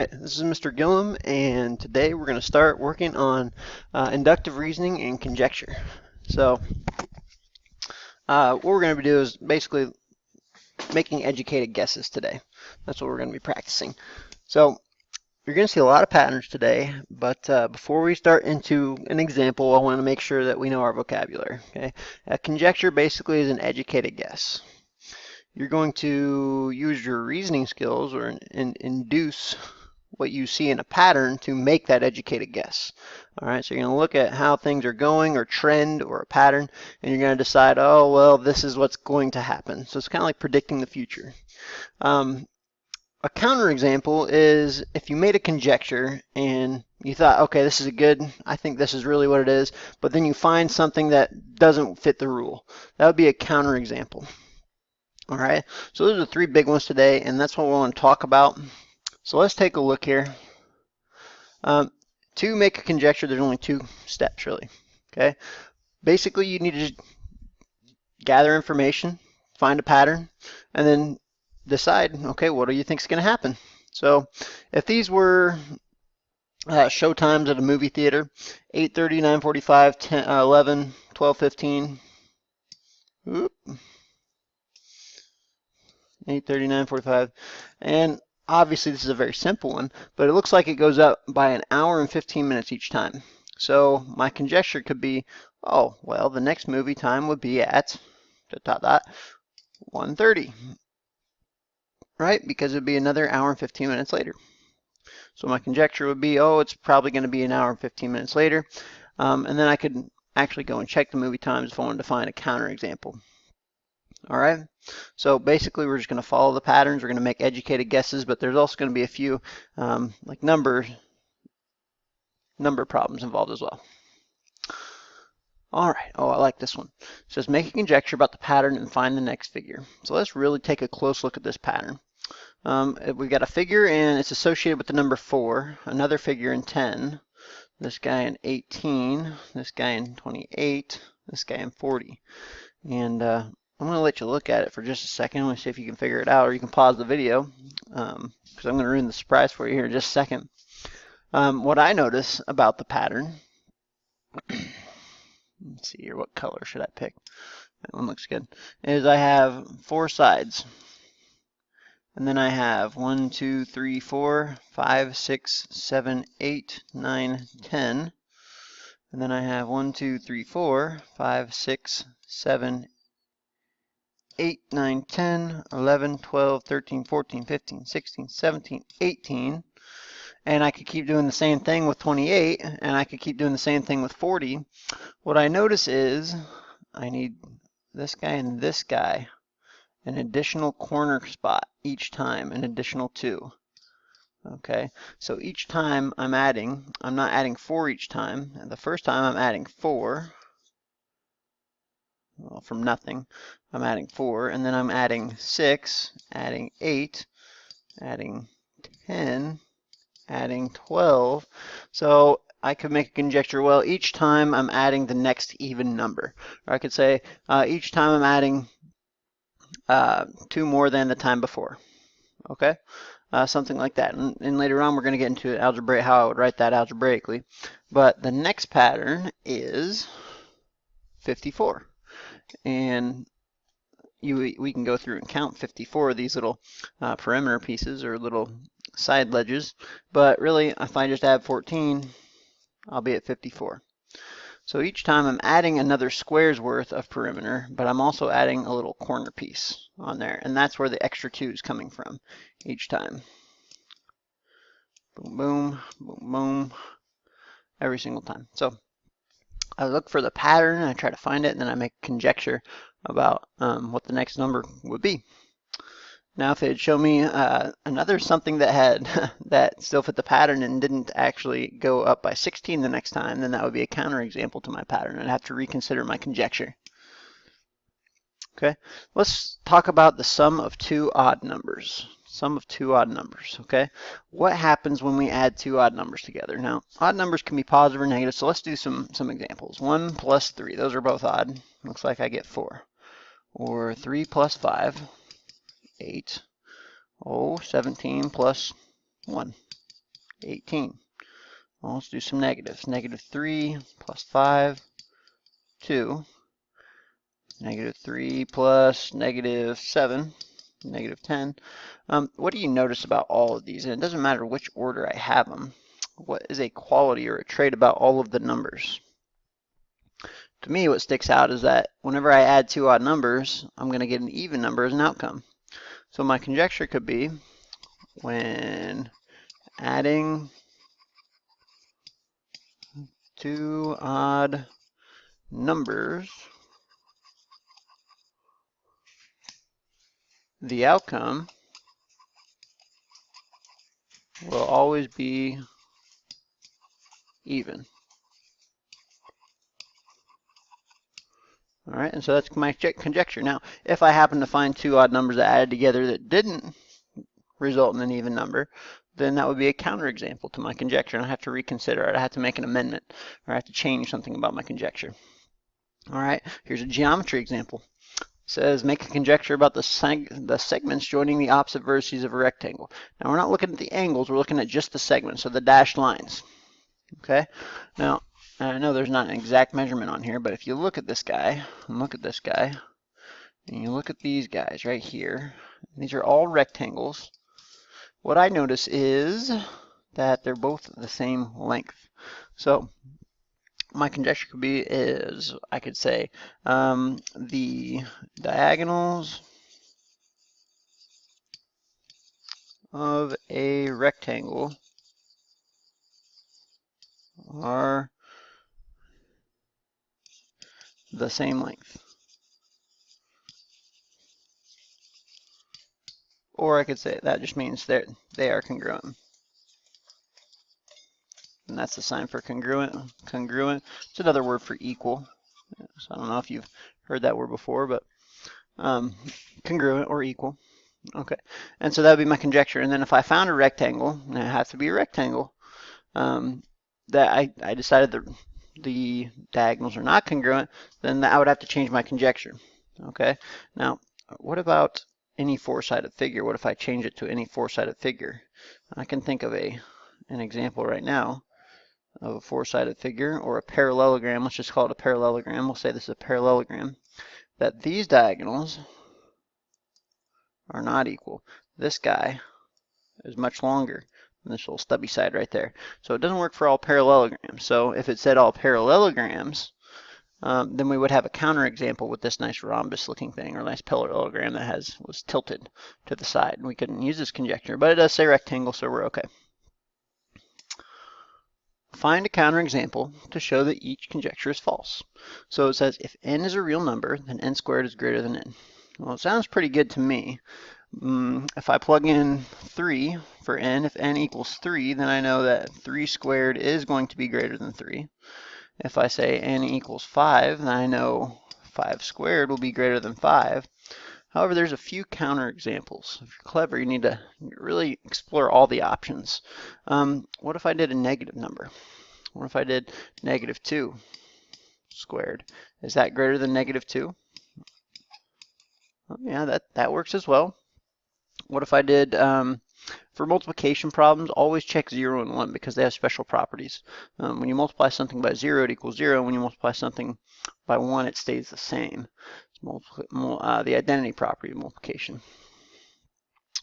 This is Mr. Gillum, and today we're going to start working on inductive reasoning and conjecture. So, what we're going to do is basically making educated guesses today. That's what we're going to be practicing. So, you're going to see a lot of patterns today, but before we start into an example, I want to make sure that we know our vocabulary. Okay, a conjecture basically is an educated guess. You're going to use your reasoning skills or induce what you see in a pattern to make that educated guess. All right, so you're going to look at how things are going or trend or a pattern, and you're going to decide, oh, well, this is what's going to happen. So it's kind of like predicting the future. A counterexample is if you made a conjecture and you thought, okay, this is I think this is really what it is, but then you find something that doesn't fit the rule. That would be a counterexample. All right, so those are the three big ones today, and that's what we want to talk about. So let's take a look here. To make a conjecture, there's only two steps, really. Okay. Basically, you need to gather information, find a pattern, and then decide, okay, what do you think is going to happen? So if these were show times at a movie theater, 8:30, 9:45, 10, 11, 12:15, 8:30, 9:45, and obviously this is a very simple one, but it looks like it goes up by an hour and 15 minutes each time. So my conjecture could be, oh, well, the next movie time would be at 1:30, right? Because it would be another hour and 15 minutes later. So my conjecture would be, oh, it's probably going to be an hour and 15 minutes later. And then I could actually go and check the movie times if I wanted to find a counterexample. All right, so basically we're just going to follow the patterns. We're going to make educated guesses, but there's also going to be a few like number problems involved as well. All right, oh, I like this one. It says make a conjecture about the pattern and find the next figure. So let's really take a close look at this pattern. We've got a figure and it's associated with the number 4, another figure in 10, this guy in 18, this guy in 28, this guy in 40. And I'm going to let you look at it for just a second. Let me see if you can figure it out, or you can pause the video because I'm going to ruin the surprise for you here in just a second. What I notice about the pattern, let's see here, what color should I pick? That one looks good, is I have 4 sides. And then I have 1, 2, 3, 4, 5, 6, 7, 8, 9, 10. And then I have 1, 2, 3, 4, 5, 6, 7, 8, 9, 10, 11, 12, 13, 14, 15, 16, 17, 18. And I could keep doing the same thing with 28, and I could keep doing the same thing with 40. What I notice is I need this guy and this guy, an additional corner spot each time, an additional 2. Okay, so each time I'm not adding 4 each time. And the first time I'm adding 4. Well, from nothing, I'm adding 4, and then I'm adding 6, adding 8, adding 10, adding 12. So I could make a conjecture, well, each time I'm adding the next even number. Or I could say each time I'm adding 2 more than the time before. Okay, something like that. And later on we're going to get into algebraic, how I would write that algebraically. But the next pattern is 54. And we can go through and count 54 of these little perimeter pieces or little side ledges, but really if I just add 14, I'll be at 54. So each time I'm adding another square's worth of perimeter, but I'm also adding a little corner piece on there, and that's where the extra 2 is coming from each time. Boom, boom, boom, boom, every single time. So I look for the pattern, and I try to find it, and then I make a conjecture about what the next number would be. Now, if it had shown me another something that had that still fit the pattern and didn't actually go up by 16 the next time, then that would be a counterexample to my pattern. I'd have to reconsider my conjecture. Okay, let's talk about the sum of 2 odd numbers. Sum of 2 odd numbers, okay? What happens when we add 2 odd numbers together? Now, odd numbers can be positive or negative, so let's do some examples. 1 plus 3, those are both odd. Looks like I get 4. Or 3 plus 5, 8. 17 plus 1. 18. Well, let's do some negatives. Negative 3 plus 5, 2. Negative 3 plus negative 7, negative 10. What do you notice about all of these? And it doesn't matter which order I have them. What is a quality or a trait about all of the numbers? To me, what sticks out is that whenever I add two odd numbers, I'm going to get an even number as an outcome. So my conjecture could be, when adding two odd numbers, the outcome will always be even. All right, and so that's my conjecture. Now, if I happen to find two odd numbers that added together that didn't result in an even number, then that would be a counterexample to my conjecture, and I have to reconsider it. I have to make an amendment, or I have to change something about my conjecture. All right, here's a geometry example. It says, make a conjecture about the segments joining the opposite vertices of a rectangle. Now, we're not looking at the angles, we're looking at just the segments, so the dashed lines. Okay, now, I know there's not an exact measurement on here, but if you look at this guy, and look at this guy, and you look at these guys right here, these are all rectangles. What I notice is that they're both the same length. So my conjecture could be is, I could say, the diagonals of a rectangle are the same length. Or I could say that just means they are congruent. And that's the sign for congruent. Congruent. It's another word for equal. So I don't know if you've heard that word before, but congruent or equal. Okay, and so that would be my conjecture. And then if I found a rectangle, and it has to be a rectangle, that I decided the diagonals are not congruent, then I would have to change my conjecture. Okay, now what about any four-sided figure? What if I change it to any four-sided figure? I can think of an example right now of a four-sided figure, or a parallelogram. Let's just call it a parallelogram. We'll say this is a parallelogram. That these diagonals are not equal. This guy is much longer than this little stubby side right there. So it doesn't work for all parallelograms. So if it said all parallelograms, then we would have a counterexample with this nice rhombus looking thing, or nice parallelogram that was tilted to the side. And we couldn't use this conjecture, but it does say rectangle, so we're okay. Find a counterexample to show that each conjecture is false. So it says, if n is a real number, then n squared is greater than n. Well, it sounds pretty good to me. If I plug in 3 for n, if n equals 3, then I know that 3 squared is going to be greater than 3. If I say n equals 5, then I know 5 squared will be greater than 5. However, there's a few counterexamples. If you're clever, you need to really explore all the options. What if I did a negative number? What if I did negative 2 squared? Is that greater than negative 2? Well, yeah, that works as well. What if I did, for multiplication problems, always check 0 and 1 because they have special properties. When you multiply something by 0, it equals 0. When you multiply something by 1, it stays the same. The identity property of multiplication.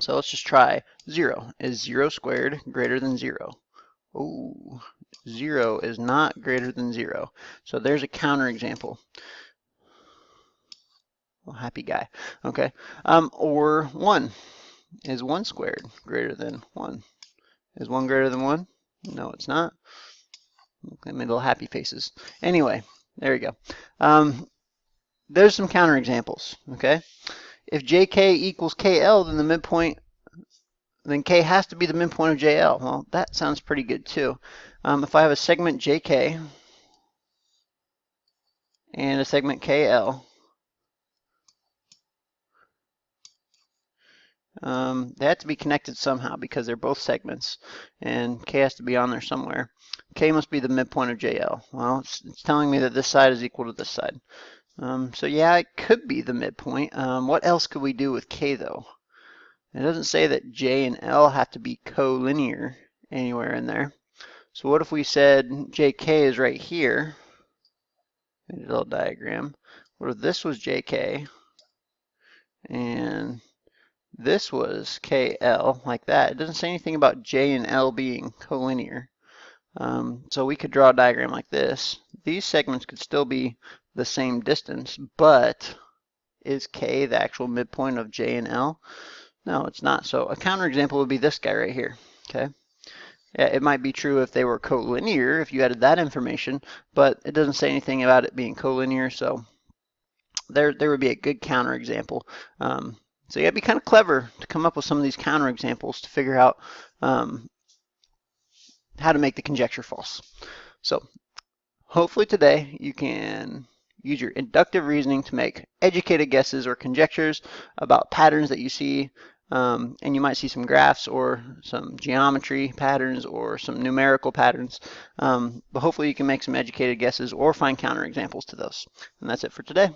So let's just try 0. Is 0 squared greater than 0? Oh, 0 is not greater than 0. So there's a counterexample. Well, happy guy. Okay. Or 1. Is 1 squared greater than 1? Is 1 greater than 1? No, it's not. Okay, my little happy faces. Anyway, there we go. There's some counterexamples. Okay. If JK equals KL, then the midpoint, then K has to be the midpoint of JL. Well, that sounds pretty good too. If I have a segment JK and a segment KL, they have to be connected somehow because they're both segments, and K has to be on there somewhere. K must be the midpoint of JL. Well, it's telling me that this side is equal to this side. So yeah, it could be the midpoint. What else could we do with K though? It doesn't say that J and L have to be collinear anywhere in there. So what if we said JK is right here? A little diagram. What if this was JK and this was KL, like that? It doesn't say anything about J and L being collinear. So we could draw a diagram like this. These segments could still be the same distance, but is K the actual midpoint of J and L? No, it's not. So a counterexample would be this guy right here. Okay. Yeah, it might be true if they were collinear, if you added that information, but it doesn't say anything about it being collinear, so there would be a good counterexample. So you got to be kind of clever to come up with some of these counterexamples to figure out how to make the conjecture false. So hopefully today you can use your inductive reasoning to make educated guesses or conjectures about patterns that you see, and you might see some graphs or some geometry patterns or some numerical patterns, but hopefully you can make some educated guesses or find counterexamples to those. And that's it for today.